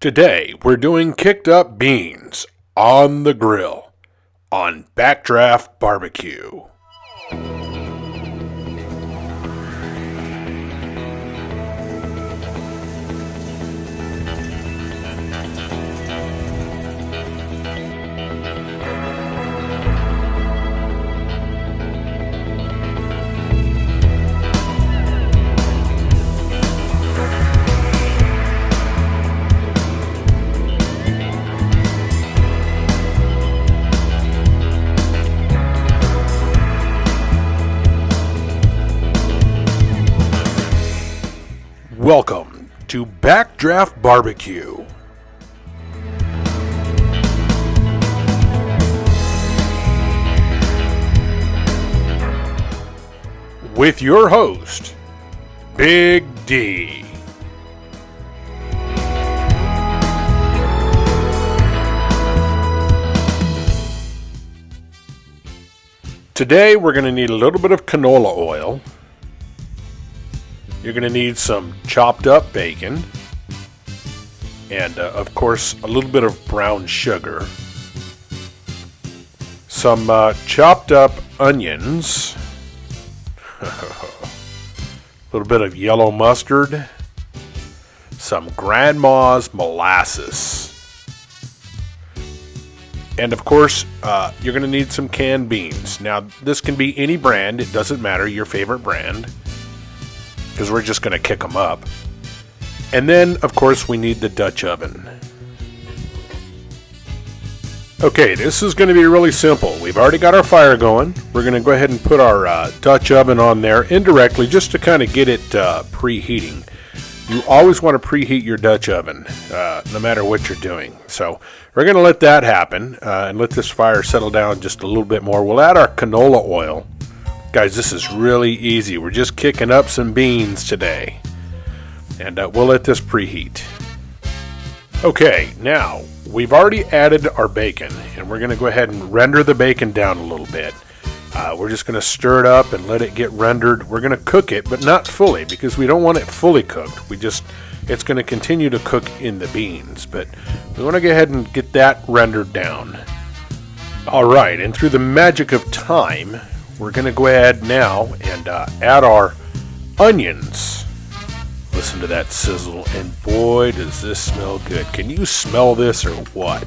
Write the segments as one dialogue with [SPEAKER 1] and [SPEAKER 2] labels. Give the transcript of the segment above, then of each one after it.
[SPEAKER 1] Today, we're doing kicked up beans on the grill on Backdraft Barbecue. Welcome to Backdraft Barbecue. With your host, Big D. Today we're going to need a little bit of canola oil. You're going to need some chopped up bacon and, of course, a little bit of brown sugar, some chopped up onions, a little bit of yellow mustard, some Grandma's molasses, and, of course, you're going to need some canned beans. Now, this can be any brand. It doesn't matter, your favorite brand, because we're just going to kick them up. And then, of course, we need the Dutch oven. Okay, this is going to be really simple. We've already got our fire going. We're going to go ahead and put our Dutch oven on there indirectly just to kind of get it preheating. You always want to preheat your Dutch oven, no matter what you're doing. So we're going to let that happen and let this fire settle down just a little bit more. We'll add our canola oil. Guys, this is really easy. We're just kicking up some beans today. And we'll let this preheat. Okay, now, we've already added our bacon. And we're going to go ahead and render the bacon down a little bit. We're just going to stir it up and let it get rendered. We're going to cook it, but not fully, because we don't want it fully cooked. It's going to continue to cook in the beans. But we want to go ahead and get that rendered down. Alright, and through the magic of time, we're going to go ahead now and add our onions. Listen to that sizzle, and boy, does this smell good. Can you smell this or what?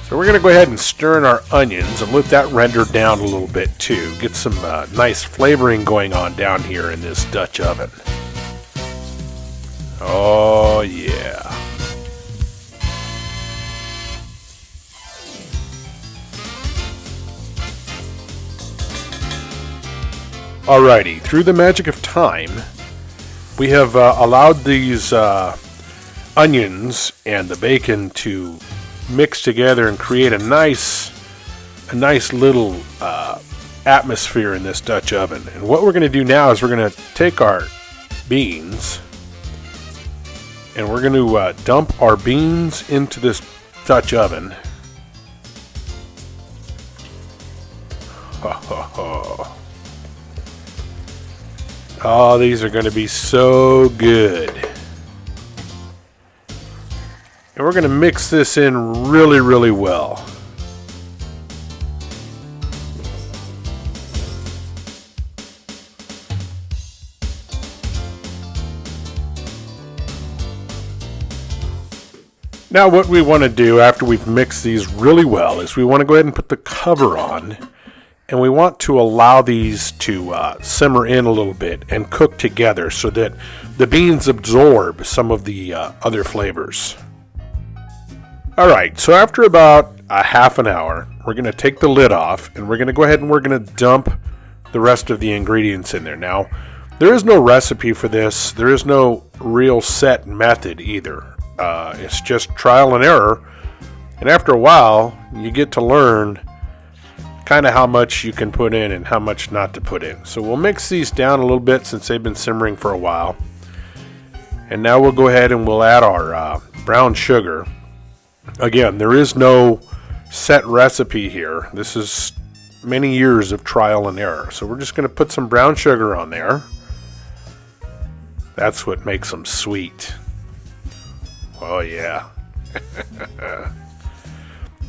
[SPEAKER 1] So we're going to go ahead and stir in our onions and let that render down a little bit too. Get some nice flavoring going on down here in this Dutch oven. Oh yeah. Alrighty, through the magic of time, we have allowed these onions and the bacon to mix together and create a nice little atmosphere in this Dutch oven. And what we're going to do now is we're going to take our beans and we're going to dump our beans into this Dutch oven. Oh, these are going to be so good. And we're going to mix this in really, really well. Now what we want to do after we've mixed these really well is we want to go ahead and put the cover on. And we want to allow these to simmer in a little bit and cook together so that the beans absorb some of the other flavors. Alright, so after about a half an hour, we're going to take the lid off and we're going to go ahead and we're going to dump the rest of the ingredients in there. Now, there is no recipe for this. There is no real set method either. It's just trial and error. And after a while, you get to learn kind of how much you can put in and how much not to put in. So we'll mix these down a little bit since they've been simmering for a while. And now we'll go ahead and we'll add our brown sugar. Again, there is no set recipe here. This is many years of trial and error. So we're just going to put some brown sugar on there. That's what makes them sweet. Oh, yeah.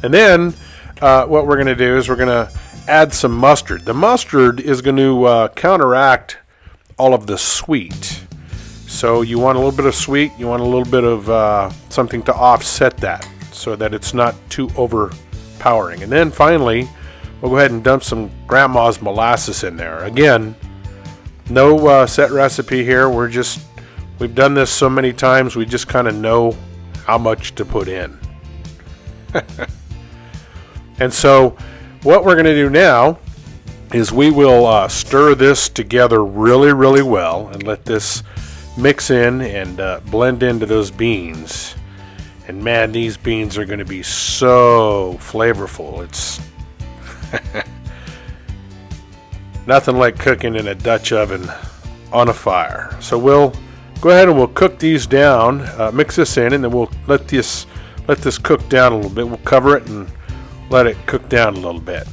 [SPEAKER 1] And then what we're going to do is we're going to add some mustard. The mustard is going to counteract all of the sweet. So you want a little bit of sweet, you want a little bit of something to offset that so that it's not too overpowering. And then finally, we'll go ahead and dump some grandma's molasses in there. Again, no set recipe here. We've done this so many times, we just kind of know how much to put in. And so what we're going to do now is we will stir this together really, really well and let this mix in and blend into those beans. And man, these beans are going to be so flavorful. It's nothing like cooking in a Dutch oven on a fire. So we'll go ahead and we'll cook these down, mix this in, and then we'll let this cook down a little bit. We'll cover it and let it cook down a little bit.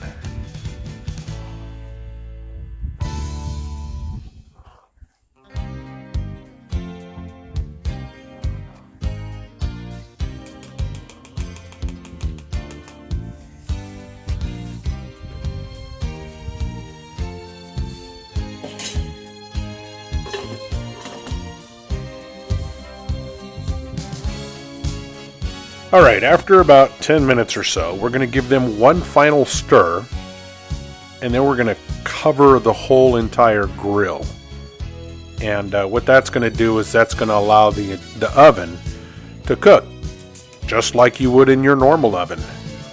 [SPEAKER 1] Alright, after about 10 minutes or so, we're going to give them one final stir, and then we're going to cover the whole entire grill. And what that's going to do is that's going to allow the oven to cook, just like you would in your normal oven.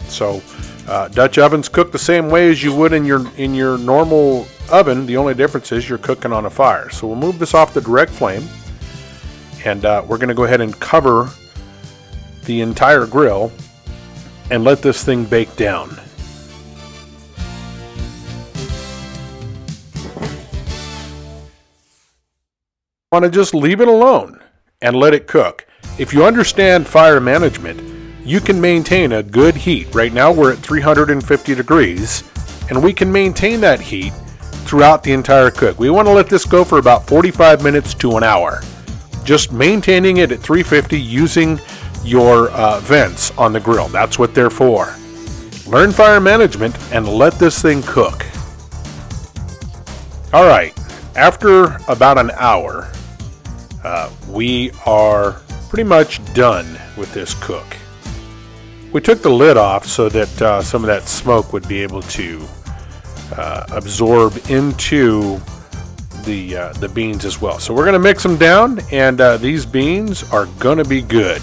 [SPEAKER 1] So Dutch ovens cook the same way as you would in your normal oven. The only difference is you're cooking on a fire. So we'll move this off the direct flame, and we're going to go ahead and cover the entire grill and let this thing bake down. Want to just leave it alone and let it cook. If you understand fire management, you can maintain a good heat. Right now we're at 350 degrees, and we can maintain that heat throughout the entire cook. We want to let this go for about 45 minutes to an hour. Just maintaining it at 350 using your vents on the grill. That's what they're for. Learn fire management and let this thing cook. Alright, after about an hour, we are pretty much done with this cook. We took the lid off so that some of that smoke would be able to absorb into the beans as well. So we're going to mix them down, and these beans are going to be good.